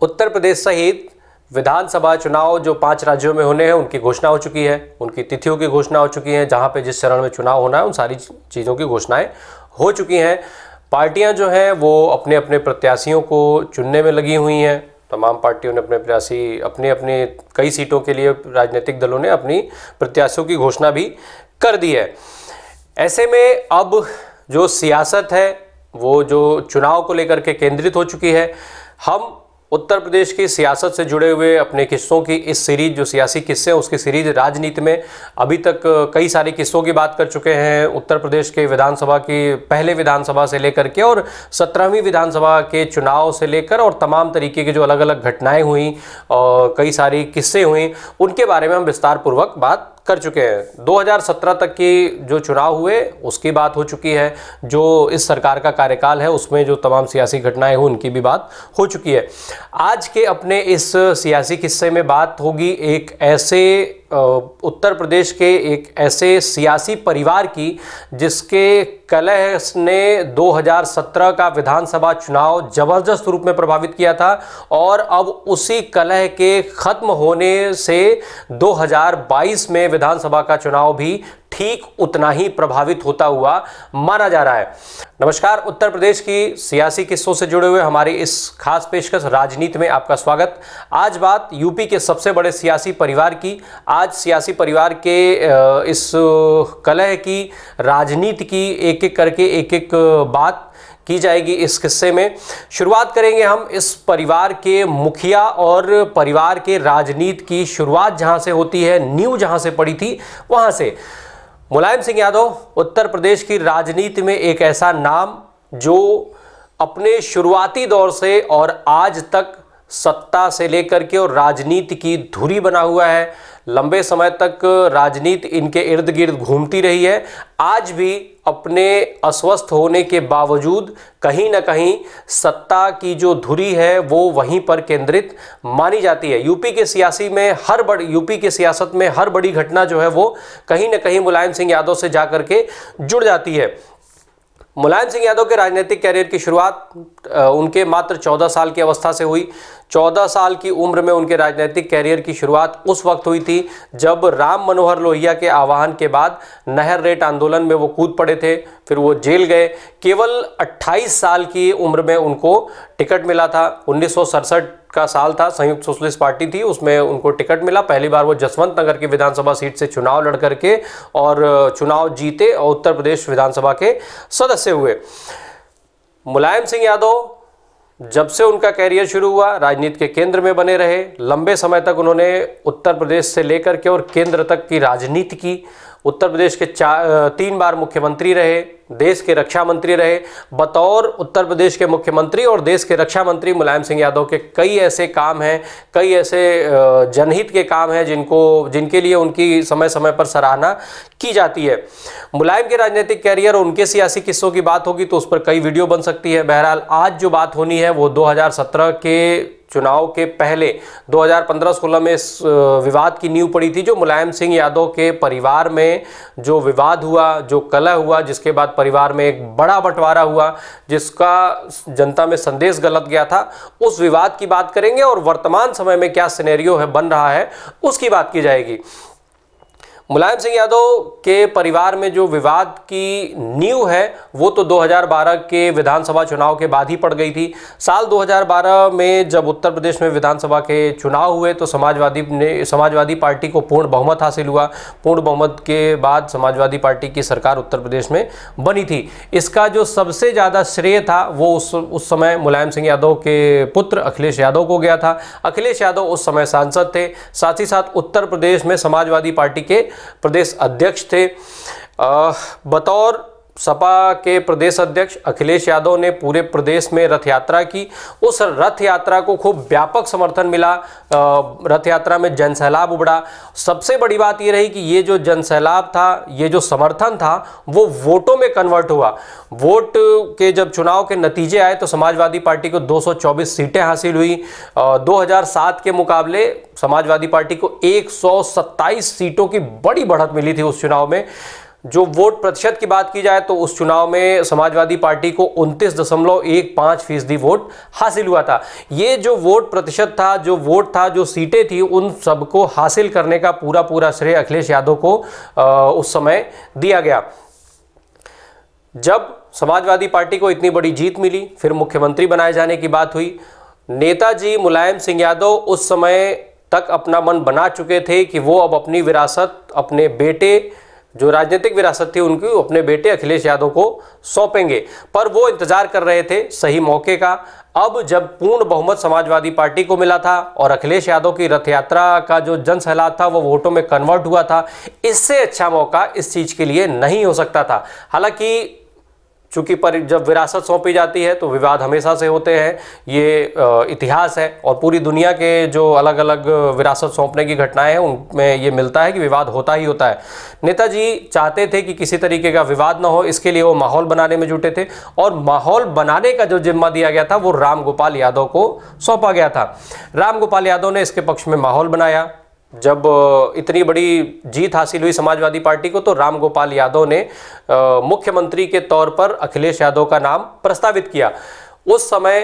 उत्तर प्रदेश सहित विधानसभा चुनाव जो 5 राज्यों में होने हैं उनकी घोषणा हो चुकी है, उनकी तिथियों की घोषणा हो चुकी है। जहां पे जिस चरण में चुनाव होना है उन सारी चीज़ों की घोषणाएं हो चुकी हैं। पार्टियां जो हैं वो अपने अपने प्रत्याशियों को चुनने में लगी हुई हैं। तमाम पार्टियों ने अपने प्रत्याशी अपने अपने कई सीटों के लिए राजनीतिक दलों ने अपनी प्रत्याशियों की घोषणा भी कर दी है। ऐसे में अब जो सियासत है वो जो चुनाव को लेकर के केंद्रित हो चुकी है। हम उत्तर प्रदेश की सियासत से जुड़े हुए अपने किस्सों की इस सीरीज जो सियासी किस्से हैं उसकी सीरीज राजनीति में अभी तक कई सारे किस्सों की बात कर चुके हैं। उत्तर प्रदेश के विधानसभा की पहले विधानसभा से लेकर के और 17वीं विधानसभा के चुनाव से लेकर और तमाम तरीके की जो अलग अलग घटनाएं हुई और कई सारी किस्से हुई उनके बारे में हम विस्तार पूर्वक बात कर चुके हैं। 2017 तक की जो चुनाव हुए उसकी बात हो चुकी है। जो इस सरकार का कार्यकाल है उसमें जो तमाम सियासी घटनाएं हुई उनकी भी बात हो चुकी है। आज के अपने इस सियासी किस्से में बात होगी एक ऐसे उत्तर प्रदेश के एक ऐसे सियासी परिवार की जिसके कलह ने 2017 का विधानसभा चुनाव जबरदस्त रूप में प्रभावित किया था और अब उसी कलह के खत्म होने से 2022 में विधानसभा का चुनाव भी ठीक उतना ही प्रभावित होता हुआ माना जा रहा है। नमस्कार, उत्तर प्रदेश की सियासी किस्सों से जुड़े हुए हमारी इस खास पेशकश राजनीति में आपका स्वागत। आज बात यूपी के सबसे बड़े सियासी परिवार की, आज सियासी परिवार के इस कलह की, राजनीति की एक एक करके एक एक बात की जाएगी इस किस्से में। शुरुआत करेंगे हम इस परिवार के मुखिया और परिवार के राजनीति की शुरुआत जहां से होती है, नींव जहां से पड़ी थी वहां से। मुलायम सिंह यादव उत्तर प्रदेश की राजनीति में एक ऐसा नाम जो अपने शुरुआती दौर से और आज तक सत्ता से लेकर के और राजनीति की धुरी बना हुआ है। लंबे समय तक राजनीति इनके इर्द गिर्द घूमती रही है। आज भी अपने अस्वस्थ होने के बावजूद कहीं ना कहीं सत्ता की जो धुरी है वो वहीं पर केंद्रित मानी जाती है। यूपी के सियासत में हर बड़ी घटना जो है वो कहीं ना कहीं मुलायम सिंह यादव से जाकर के जुड़ जाती है। मुलायम सिंह यादव के राजनीतिक कैरियर की शुरुआत उनके मात्र 14 साल की अवस्था से हुई। 14 साल की उम्र में उनके राजनीतिक कैरियर की शुरुआत उस वक्त हुई थी जब राम मनोहर लोहिया के आह्वान के बाद नहर रेट आंदोलन में वो कूद पड़े थे, फिर वो जेल गए। केवल 28 साल की उम्र में उनको टिकट मिला था। 1967 का साल था, संयुक्त सोशलिस्ट पार्टी थी, उसमें उनको टिकट मिला। पहली बार वो जसवंत नगर की विधानसभा सीट से चुनाव लड़ करके और चुनाव जीते और उत्तर प्रदेश विधानसभा के सदस्य हुए। मुलायम सिंह यादव जब से उनका कैरियर शुरू हुआ राजनीति के केंद्र में बने रहे। लंबे समय तक उन्होंने उत्तर प्रदेश से लेकर के और केंद्र तक की राजनीति की। उत्तर प्रदेश के 3 बार मुख्यमंत्री रहे, देश के रक्षा मंत्री रहे। बतौर उत्तर प्रदेश के मुख्यमंत्री और देश के रक्षा मंत्री मुलायम सिंह यादव के कई ऐसे काम हैं, कई ऐसे जनहित के काम हैं जिनके लिए उनकी समय समय पर सराहना की जाती है। मुलायम के राजनीतिक कैरियर और उनके सियासी किस्सों की बात होगी तो उस पर कई वीडियो बन सकती है। बहरहाल आज जो बात होनी है वो 2017 के चुनाव के पहले 2015-16 में इस विवाद की नींव पड़ी थी, जो मुलायम सिंह यादव के परिवार में जो विवाद हुआ, जो कलह हुआ, जिसके बाद परिवार में एक बड़ा बंटवारा हुआ, जिसका जनता में संदेश गलत गया था। उस विवाद की बात करेंगे और वर्तमान समय में क्या सिनेरियो है बन रहा है उसकी बात की जाएगी। मुलायम सिंह यादव के परिवार में जो विवाद की नींव है वो तो 2012 के विधानसभा चुनाव के बाद ही पड़ गई थी। साल 2012 में जब उत्तर प्रदेश में विधानसभा के चुनाव हुए तो समाजवादी पार्टी को पूर्ण बहुमत हासिल हुआ। पूर्ण बहुमत के बाद समाजवादी पार्टी की सरकार उत्तर प्रदेश में बनी थी। इसका जो सबसे ज़्यादा श्रेय था वो उस समय मुलायम सिंह यादव के पुत्र अखिलेश यादव को गया था। अखिलेश यादव उस समय सांसद थे, साथ ही साथ उत्तर प्रदेश में समाजवादी पार्टी के प्रदेश अध्यक्ष थे। बतौर सपा के प्रदेश अध्यक्ष अखिलेश यादव ने पूरे प्रदेश में रथ यात्रा की। उस रथ यात्रा को खूब व्यापक समर्थन मिला। रथ यात्रा में जनसैलाब उमड़ा। सबसे बड़ी बात यह रही कि ये जो जनसैलाब था, ये जो समर्थन था वो वोटों में कन्वर्ट हुआ। वोट के जब चुनाव के नतीजे आए तो समाजवादी पार्टी को 224 सीटें हासिल हुई। 2007 के मुकाबले समाजवादी पार्टी को 127 सीटों की बड़ी बढ़त मिली थी उस चुनाव में। जो वोट प्रतिशत की बात की जाए तो उस चुनाव में समाजवादी पार्टी को 29.15% वोट हासिल हुआ था। ये जो वोट प्रतिशत था, जो वोट था, जो सीटें थी, उन सबको हासिल करने का पूरा श्रेय अखिलेश यादव को उस समय दिया गया। जब समाजवादी पार्टी को इतनी बड़ी जीत मिली, फिर मुख्यमंत्री बनाए जाने की बात हुई। नेताजी मुलायम सिंह यादव उस समय तक अपना मन बना चुके थे कि वो अब अपनी विरासत अपने बेटे, जो राजनीतिक विरासत थी उनकी, अपने बेटे अखिलेश यादव को सौंपेंगे, पर वो इंतजार कर रहे थे सही मौके का। अब जब पूर्ण बहुमत समाजवादी पार्टी को मिला था और अखिलेश यादव की रथ यात्रा का जो जन सैलाब था वो वोटों में कन्वर्ट हुआ था, इससे अच्छा मौका इस चीज के लिए नहीं हो सकता था। हालांकि चूंकि पर जब विरासत सौंपी जाती है तो विवाद हमेशा से होते हैं, ये इतिहास है, और पूरी दुनिया के जो अलग अलग विरासत सौंपने की घटनाएं हैं उनमें ये मिलता है कि विवाद होता ही होता है। नेताजी चाहते थे कि किसी तरीके का विवाद ना हो, इसके लिए वो माहौल बनाने में जुटे थे, और माहौल बनाने का जो जिम्मा दिया गया था वो राम गोपाल यादव को सौंपा गया था। राम गोपाल यादव ने इसके पक्ष में माहौल बनाया। जब इतनी बड़ी जीत हासिल हुई समाजवादी पार्टी को, तो राम गोपाल यादव ने मुख्यमंत्री के तौर पर अखिलेश यादव का नाम प्रस्तावित किया। उस समय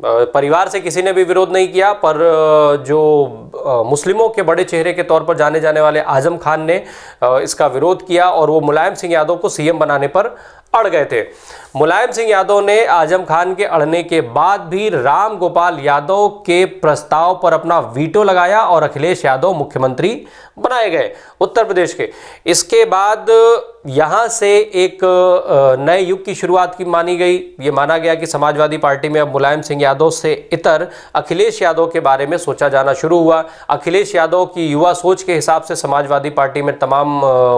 परिवार से किसी ने भी विरोध नहीं किया, पर जो मुस्लिमों के बड़े चेहरे के तौर पर जाने जाने वाले आजम खान ने इसका विरोध किया और वो मुलायम सिंह यादव को सीएम बनाने पर अड़ गए थे। मुलायम सिंह यादव ने आजम खान के अड़ने के बाद भी राम गोपाल यादव के प्रस्ताव पर अपना वीटो लगाया और अखिलेश यादव मुख्यमंत्री बनाए गए उत्तर प्रदेश के। इसके बाद यहां से एक नए युग की शुरुआत की मानी गई। ये माना गया कि समाजवादी पार्टी में अब मुलायम सिंह यादव से इतर अखिलेश यादव के बारे में सोचा जाना शुरू हुआ। अखिलेश यादव की युवा सोच के हिसाब से समाजवादी पार्टी में तमाम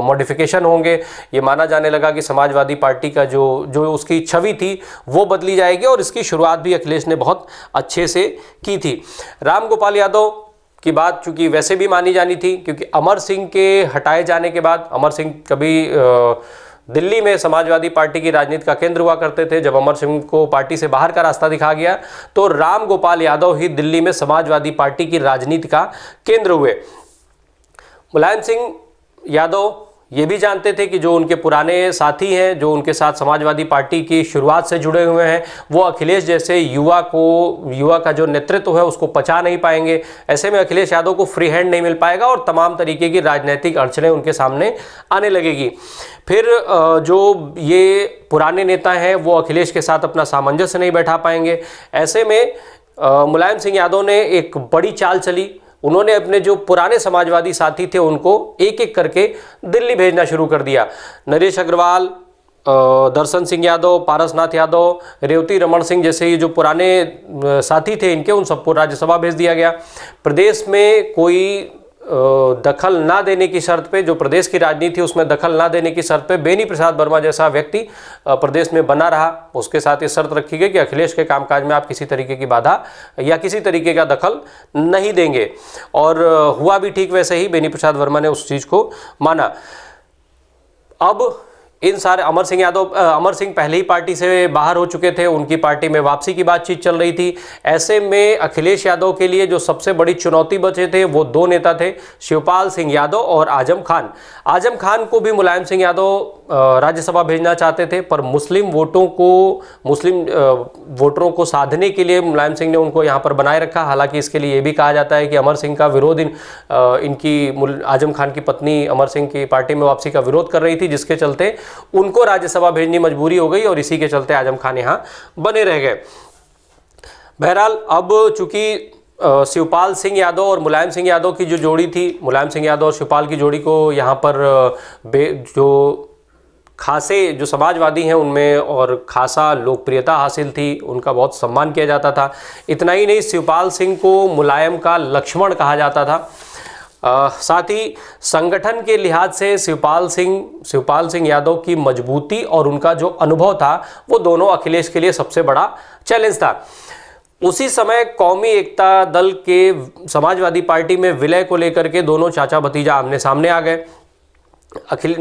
मॉडिफिकेशन होंगे। ये माना जाने लगा कि समाजवादी पार्टी का जो उसकी छवि थी वो बदली जाएगी, और इसकी शुरुआत भी अखिलेश ने बहुत अच्छे से की थी। राम गोपाल यादव की बात चूंकि वैसे भी मानी जानी थी, क्योंकि अमर सिंह के हटाए जाने के बाद, अमर सिंह कभी दिल्ली में समाजवादी पार्टी की राजनीति का केंद्र हुआ करते थे। जब अमर सिंह को पार्टी से बाहर का रास्ता दिखा गया तो राम गोपाल यादव ही दिल्ली में समाजवादी पार्टी की राजनीति का केंद्र हुए। मुलायम सिंह यादव ये भी जानते थे कि जो उनके पुराने साथी हैं, जो उनके साथ समाजवादी पार्टी की शुरुआत से जुड़े हुए हैं, वो अखिलेश जैसे युवा का जो नेतृत्व है उसको पचा नहीं पाएंगे। ऐसे में अखिलेश यादव को फ्री हैंड नहीं मिल पाएगा और तमाम तरीके की राजनीतिक अड़चनें उनके सामने आने लगेगी। फिर जो ये पुराने नेता हैं वो अखिलेश के साथ अपना सामंजस्य नहीं बैठा पाएंगे। ऐसे में मुलायम सिंह यादव ने एक बड़ी चाल चली। उन्होंने अपने जो पुराने समाजवादी साथी थे उनको एक एक करके दिल्ली भेजना शुरू कर दिया। नरेश अग्रवाल, दर्शन सिंह यादव, पारसनाथ यादव, रेवती रमन सिंह जैसे ये जो पुराने साथी थे इनके, उन सबको राज्यसभा भेज दिया गया। प्रदेश में कोई दखल ना देने की शर्त पे, जो प्रदेश की राजनीति थी उसमें दखल ना देने की शर्त पे बेनी प्रसाद वर्मा जैसा व्यक्ति प्रदेश में बना रहा। उसके साथ ये शर्त रखी गई कि अखिलेश के कामकाज में आप किसी तरीके की बाधा या किसी तरीके का दखल नहीं देंगे, और हुआ भी ठीक वैसे ही। बेनी प्रसाद वर्मा ने उस चीज़ को माना। अब इन सारे अमर सिंह पहले ही पार्टी से बाहर हो चुके थे, उनकी पार्टी में वापसी की बातचीत चल रही थी। ऐसे में अखिलेश यादव के लिए जो सबसे बड़ी चुनौती बचे थे वो दो नेता थे, शिवपाल सिंह यादव और आजम खान। आजम खान को भी मुलायम सिंह यादव राज्यसभा भेजना चाहते थे, पर मुस्लिम वोटरों को साधने के लिए मुलायम सिंह ने उनको यहाँ पर बनाए रखा। हालांकि इसके लिए ये भी कहा जाता है कि अमर सिंह का विरोध इनकी आजम खान की पत्नी अमर सिंह की पार्टी में वापसी का विरोध कर रही थी, जिसके चलते उनको राज्यसभा भेजनी मजबूरी हो गई और इसी के चलते आजम खान यहाँ बने रह गए। बहरहाल अब चूंकि शिवपाल सिंह यादव और मुलायम सिंह यादव की जो जोड़ी थी, मुलायम सिंह यादव और शिवपाल की जोड़ी को यहाँ पर जो खासे जो समाजवादी हैं उनमें और खासा लोकप्रियता हासिल थी, उनका बहुत सम्मान किया जाता था। इतना ही नहीं, शिवपाल सिंह को मुलायम का लक्ष्मण कहा जाता था। साथ ही संगठन के लिहाज से शिवपाल सिंह यादव की मजबूती और उनका जो अनुभव था वो दोनों अखिलेश के लिए सबसे बड़ा चैलेंज था। उसी समय कौमी एकता दल के समाजवादी पार्टी में विलय को लेकर के दोनों चाचा भतीजा आमने सामने आ गए।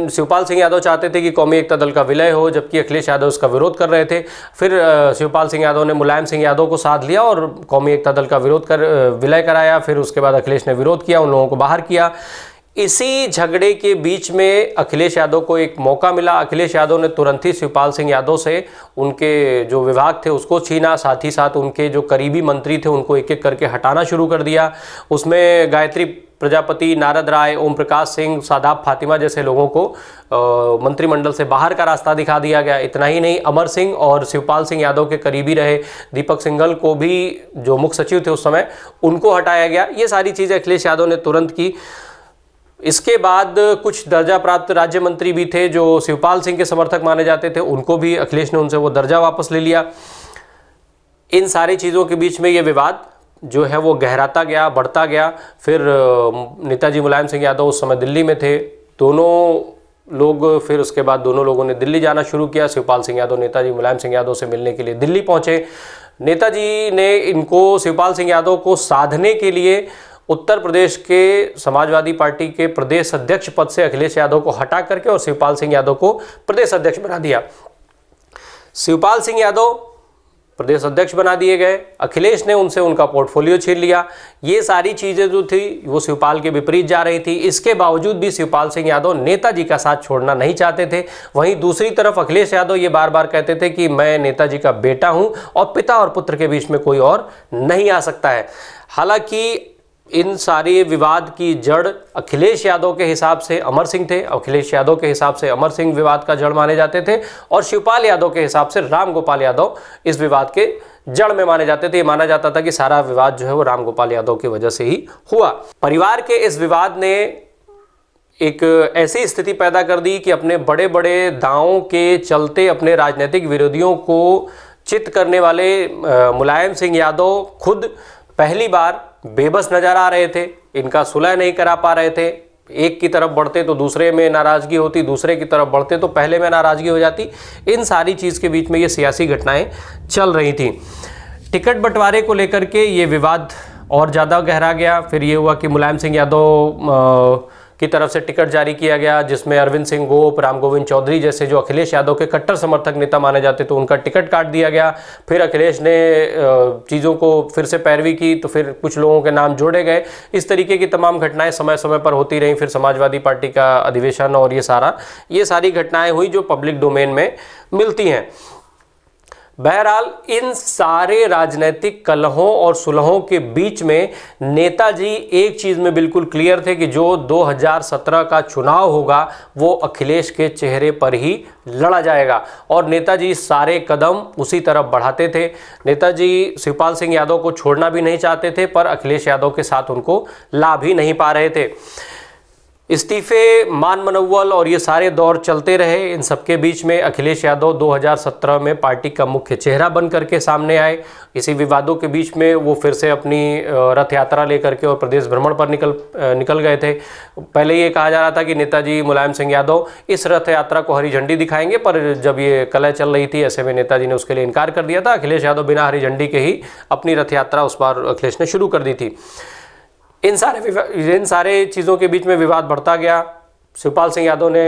शिवपाल सिंह यादव चाहते थे कि कौमी एकता दल का विलय हो, जबकि अखिलेश यादव उसका विरोध कर रहे थे। फिर शिवपाल सिंह यादव ने मुलायम सिंह यादव को साथ लिया और कौमी एकता दल का विलय कराया। फिर उसके बाद अखिलेश ने विरोध किया, उन लोगों को बाहर किया। इसी झगड़े के बीच में अखिलेश यादव को एक मौका मिला। अखिलेश यादव ने तुरंत ही शिवपाल सिंह यादव से उनके जो विभाग थे उसको छीना, साथ ही साथ उनके जो करीबी मंत्री थे उनको एक एक करके हटाना शुरू कर दिया। उसमें गायत्री प्रजापति, नारद राय, ओम प्रकाश सिंह, सादाब फातिमा जैसे लोगों को मंत्रिमंडल से बाहर का रास्ता दिखा दिया गया। इतना ही नहीं, अमर सिंह और शिवपाल सिंह यादव के करीबी रहे दीपक सिंघल को भी, जो मुख्य सचिव थे उस समय, उनको हटाया गया। ये सारी चीज़ें अखिलेश यादव ने तुरंत की। इसके बाद कुछ दर्जा प्राप्त राज्य मंत्री भी थे जो शिवपाल सिंह के समर्थक माने जाते थे, उनको भी अखिलेश ने उनसे वो दर्जा वापस ले लिया। इन सारी चीज़ों के बीच में ये विवाद जो है वो गहराता गया, बढ़ता गया। फिर नेताजी मुलायम सिंह यादव उस समय दिल्ली में थे, दोनों लोग, फिर उसके बाद दोनों लोगों ने दिल्ली जाना शुरू किया। शिवपाल सिंह यादव नेताजी मुलायम सिंह यादव से मिलने के लिए दिल्ली पहुंचे। नेताजी ने इनको, शिवपाल सिंह यादव को साधने के लिए उत्तर प्रदेश के समाजवादी पार्टी के प्रदेश अध्यक्ष पद से अखिलेश यादव को हटा करके और शिवपाल सिंह यादव को प्रदेश अध्यक्ष बना दिया। शिवपाल सिंह यादव प्रदेश अध्यक्ष बना दिए गए, अखिलेश ने उनसे उनका पोर्टफोलियो छीन लिया। ये सारी चीज़ें जो थी वो शिवपाल के विपरीत जा रही थी। इसके बावजूद भी शिवपाल सिंह यादव नेताजी का साथ छोड़ना नहीं चाहते थे। वहीं दूसरी तरफ अखिलेश यादव ये बार बार कहते थे कि मैं नेताजी का बेटा हूं और पिता और पुत्र के बीच में कोई और नहीं आ सकता है। हालांकि इन सारे विवाद की जड़ अखिलेश यादव के हिसाब से अमर सिंह थे, अखिलेश यादव के हिसाब से अमर सिंह विवाद का जड़ माने जाते थे, और शिवपाल यादव के हिसाब से राम गोपाल यादव इस विवाद के जड़ में माने जाते थे। माना जाता था कि सारा विवाद जो है वो राम गोपाल यादव की वजह से ही हुआ। परिवार के इस विवाद ने एक ऐसी स्थिति पैदा कर दी कि अपने बड़े बड़े दांवों के चलते अपने राजनीतिक विरोधियों को चित करने वाले मुलायम सिंह यादव खुद पहली बार बेबस नजर आ रहे थे। इनका सुलह नहीं करा पा रहे थे। एक की तरफ बढ़ते तो दूसरे में नाराजगी होती, दूसरे की तरफ बढ़ते तो पहले में नाराजगी हो जाती। इन सारी चीज़ के बीच में ये सियासी घटनाएं चल रही थी। टिकट बंटवारे को लेकर के ये विवाद और ज़्यादा गहरा गया। फिर ये हुआ कि मुलायम सिंह यादव की तरफ से टिकट जारी किया गया, जिसमें अरविंद सिंह गोप, राम गोविंद चौधरी जैसे जो अखिलेश यादव के कट्टर समर्थक नेता माने जाते तो उनका टिकट काट दिया गया। फिर अखिलेश ने चीज़ों को फिर से पैरवी की तो फिर कुछ लोगों के नाम जोड़े गए। इस तरीके की तमाम घटनाएं समय समय पर होती रहीं। फिर समाजवादी पार्टी का अधिवेशन और ये सारी घटनाएं हुई जो पब्लिक डोमेन में मिलती हैं। बहरहाल इन सारे राजनीतिक कलहों और सुलहों के बीच में नेताजी एक चीज़ में बिल्कुल क्लियर थे कि जो 2017 का चुनाव होगा वो अखिलेश के चेहरे पर ही लड़ा जाएगा, और नेताजी सारे कदम उसी तरफ बढ़ाते थे। नेताजी शिवपाल सिंह यादव को छोड़ना भी नहीं चाहते थे, पर अखिलेश यादव के साथ उनको ला भी नहीं पा रहे थे। इस्तीफे, मान मनव्वल और ये सारे दौर चलते रहे। इन सबके बीच में अखिलेश यादव 2017 में पार्टी का मुख्य चेहरा बन करके सामने आए। इसी विवादों के बीच में वो फिर से अपनी रथ यात्रा लेकर के और प्रदेश भ्रमण पर निकल गए थे। पहले ये कहा जा रहा था कि नेताजी मुलायम सिंह यादव इस रथ यात्रा को हरी झंडी दिखाएंगे, पर जब ये कलह चल रही थी ऐसे में नेताजी ने उसके लिए इनकार कर दिया था। अखिलेश यादव बिना हरी झंडी के ही अपनी रथ यात्रा उस बार अखिलेश ने शुरू कर दी थी। इन सारे चीज़ों के बीच में विवाद बढ़ता गया। शिवपाल सिंह यादव ने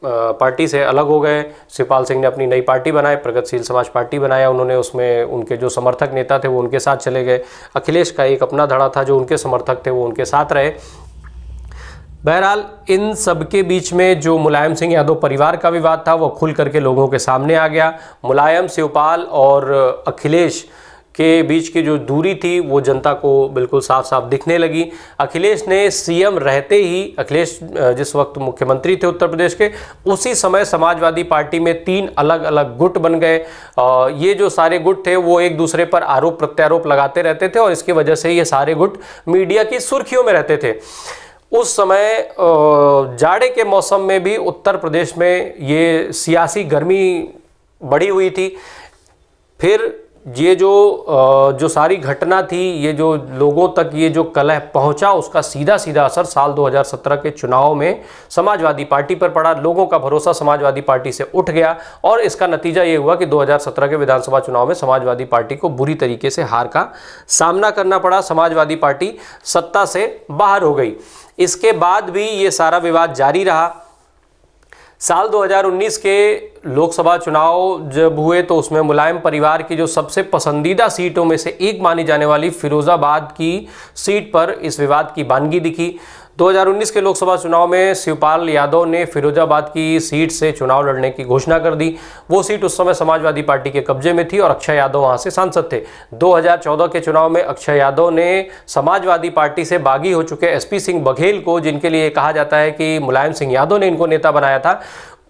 पार्टी से अलग हो गए। शिवपाल सिंह ने अपनी नई पार्टी बनाई, प्रगतिशील समाज पार्टी बनाया उन्होंने। उसमें उनके जो समर्थक नेता थे वो उनके साथ चले गए। अखिलेश का एक अपना धड़ा था, जो उनके समर्थक थे वो उनके साथ रहे। बहरहाल इन सब के बीच में जो मुलायम सिंह यादव परिवार का विवाद था वो खुल करके लोगों के सामने आ गया। मुलायम, शिवपाल और अखिलेश के बीच की जो दूरी थी वो जनता को बिल्कुल साफ साफ दिखने लगी। अखिलेश ने सीएम रहते ही, अखिलेश जिस वक्त मुख्यमंत्री थे उत्तर प्रदेश के, उसी समय समाजवादी पार्टी में 3 अलग अलग गुट बन गए। ये जो सारे गुट थे वो एक दूसरे पर आरोप प्रत्यारोप लगाते रहते थे और इसकी वजह से ये सारे गुट मीडिया की सुर्खियों में रहते थे। उस समय जाड़े के मौसम में भी उत्तर प्रदेश में ये सियासी गर्मी बढ़ी हुई थी। फिर ये जो सारी घटना थी, ये जो लोगों तक ये जो कलह पहुंचा, उसका सीधा सीधा असर साल 2017 के चुनाव में समाजवादी पार्टी पर पड़ा। लोगों का भरोसा समाजवादी पार्टी से उठ गया और इसका नतीजा ये हुआ कि 2017 के विधानसभा चुनाव में समाजवादी पार्टी को बुरी तरीके से हार का सामना करना पड़ा। समाजवादी पार्टी सत्ता से बाहर हो गई। इसके बाद भी ये सारा विवाद जारी रहा। साल 2019 के लोकसभा चुनाव जब हुए तो उसमें मुलायम परिवार की जो सबसे पसंदीदा सीटों में से एक मानी जाने वाली फिरोजाबाद की सीट पर इस विवाद की बानगी दिखी। 2019 के लोकसभा चुनाव में शिवपाल यादव ने फिरोजाबाद की सीट से चुनाव लड़ने की घोषणा कर दी। वो सीट उस समय समाजवादी पार्टी के कब्जे में थी और अक्षय यादव वहां से सांसद थे। 2014 के चुनाव में अक्षय यादव ने समाजवादी पार्टी से बागी हो चुके एसपी सिंह बघेल को, जिनके लिए कहा जाता है कि मुलायम सिंह यादव ने इनको नेता बनाया था,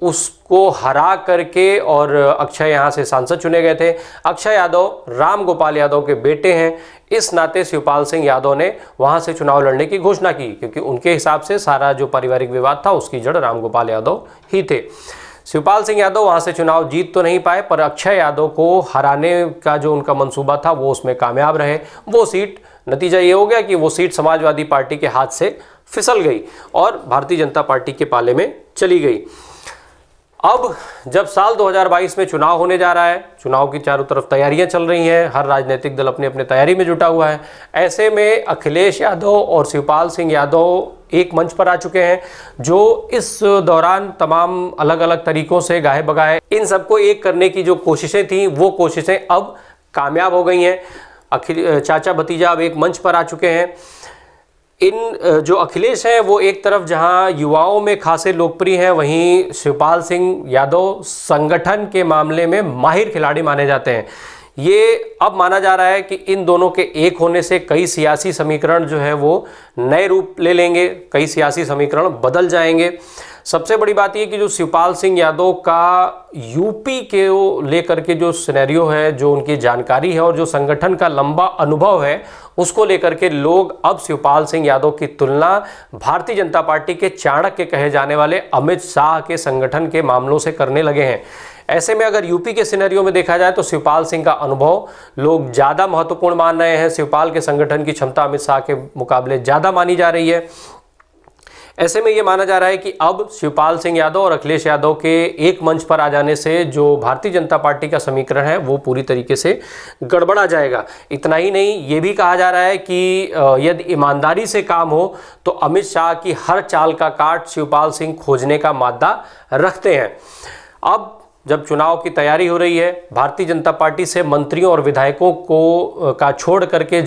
उसको हरा करके और अक्षय यहां से सांसद चुने गए थे। अक्षय यादव राम गोपाल यादव के बेटे हैं, इस नाते शिवपाल सिंह यादव ने वहां से चुनाव लड़ने की घोषणा की, क्योंकि उनके हिसाब से सारा जो पारिवारिक विवाद था उसकी जड़ राम गोपाल यादव ही थे। शिवपाल सिंह यादव वहां से चुनाव जीत तो नहीं पाए, पर अक्षय यादव को हराने का जो उनका मंसूबा था वो उसमें कामयाब रहे। वो सीट, नतीजा ये हो गया कि वो सीट समाजवादी पार्टी के हाथ से फिसल गई और भारतीय जनता पार्टी के पाले में चली गई। अब जब साल 2022 में चुनाव होने जा रहा है, चुनाव की चारों तरफ तैयारियां चल रही हैं, हर राजनीतिक दल अपने अपने तैयारी में जुटा हुआ है। ऐसे में अखिलेश यादव और शिवपाल सिंह यादव एक मंच पर आ चुके हैं, जो इस दौरान तमाम अलग अलग तरीकों से गाहे बगाहे इन सबको एक करने की जो कोशिशें थी वो कोशिशें अब कामयाब हो गई हैं। चाचा भतीजा अब एक मंच पर आ चुके हैं। इन जो अखिलेश हैं वो एक तरफ जहां युवाओं में खासे लोकप्रिय हैं, वहीं शिवपाल सिंह यादव संगठन के मामले में माहिर खिलाड़ी माने जाते हैं। ये अब माना जा रहा है कि इन दोनों के एक होने से कई सियासी समीकरण जो है वो नए रूप ले लेंगे, कई सियासी समीकरण बदल जाएंगे। सबसे बड़ी बात यह कि जो शिवपाल सिंह यादव का यूपी के लेकर के जो सिनेरियो है, जो उनकी जानकारी है और जो संगठन का लंबा अनुभव है, उसको लेकर के लोग अब शिवपाल सिंह यादव की तुलना भारतीय जनता पार्टी के चाणक्य कहे जाने वाले अमित शाह के संगठन के मामलों से करने लगे हैं। ऐसे में अगर यूपी के सिनेरियो में देखा जाए तो शिवपाल सिंह का अनुभव लोग ज़्यादा महत्वपूर्ण मान रहे हैं। शिवपाल के संगठन की क्षमता अमित शाह के मुकाबले ज़्यादा मानी जा रही है। ऐसे में ये माना जा रहा है कि अब शिवपाल सिंह यादव और अखिलेश यादव के एक मंच पर आ जाने से जो भारतीय जनता पार्टी का समीकरण है वो पूरी तरीके से गड़बड़ा जाएगा। इतना ही नहीं, ये भी कहा जा रहा है कि यदि ईमानदारी से काम हो तो अमित शाह की हर चाल का काट शिवपाल सिंह खोजने का मादा रखते हैं। अब जब चुनाव की तैयारी हो रही है, भारतीय जनता पार्टी से मंत्रियों और विधायकों को का छोड़ करके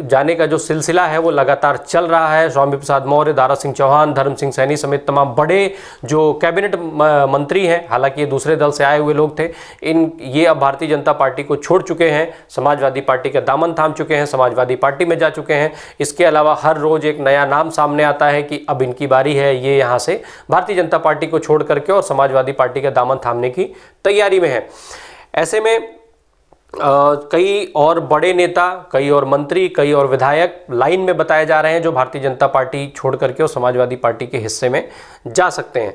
जाने का जो सिलसिला है वो लगातार चल रहा है। स्वामी प्रसाद मौर्य, दारा सिंह चौहान, धर्म सिंह सैनी समेत तमाम बड़े जो कैबिनेट मंत्री हैं, हालांकि ये दूसरे दल से आए हुए लोग थे, ये अब भारतीय जनता पार्टी को छोड़ चुके हैं, समाजवादी पार्टी का दामन थाम चुके हैं, समाजवादी पार्टी में जा चुके हैं। इसके अलावा हर रोज़ एक नया नाम सामने आता है कि अब इनकी बारी है, ये यहाँ से भारतीय जनता पार्टी को छोड़ करके और समाजवादी पार्टी का दामन थामने की तैयारी में है। ऐसे में कई और बड़े नेता, कई और मंत्री, कई और विधायक लाइन में बताए जा रहे हैं जो भारतीय जनता पार्टी छोड़ करके और समाजवादी पार्टी के हिस्से में जा सकते हैं।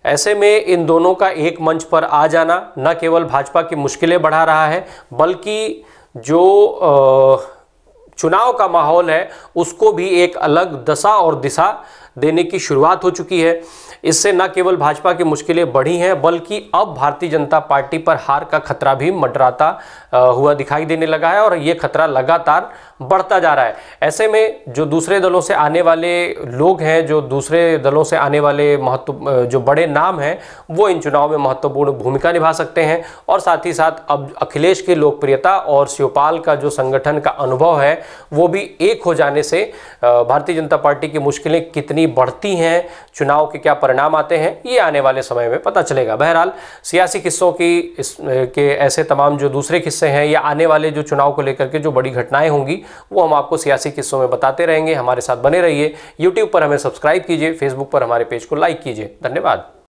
ऐसे में इन दोनों का एक मंच पर आ जाना न केवल भाजपा की मुश्किलें बढ़ा रहा है, बल्कि जो चुनाव का माहौल है उसको भी एक अलग दशा और दिशा देने की शुरुआत हो चुकी है। इससे न केवल भाजपा की मुश्किलें बढ़ी हैं, बल्कि अब भारतीय जनता पार्टी पर हार का खतरा भी मंडराता हुआ दिखाई देने लगा है और ये खतरा लगातार बढ़ता जा रहा है। ऐसे में जो दूसरे दलों से आने वाले लोग हैं, जो दूसरे दलों से आने वाले जो बड़े नाम हैं, वो इन चुनाव में महत्वपूर्ण भूमिका निभा सकते हैं। और साथ ही साथ अब अखिलेश की लोकप्रियता और शिवपाल का जो संगठन का अनुभव है वो भी एक हो जाने से भारतीय जनता पार्टी की मुश्किलें कितनी बढ़ती हैं, चुनाव के क्या परिणाम आते हैं, ये आने वाले समय में पता चलेगा। बहरहाल सियासी किस्सों के ऐसे तमाम जो दूसरे किस्से हैं या आने वाले जो चुनाव को लेकर के जो बड़ी घटनाएं होंगी वो हम आपको सियासी किस्सों में बताते रहेंगे। हमारे साथ बने रहिए। यूट्यूब पर हमें सब्सक्राइब कीजिए, फेसबुक पर हमारे पेज को लाइक कीजिए। धन्यवाद।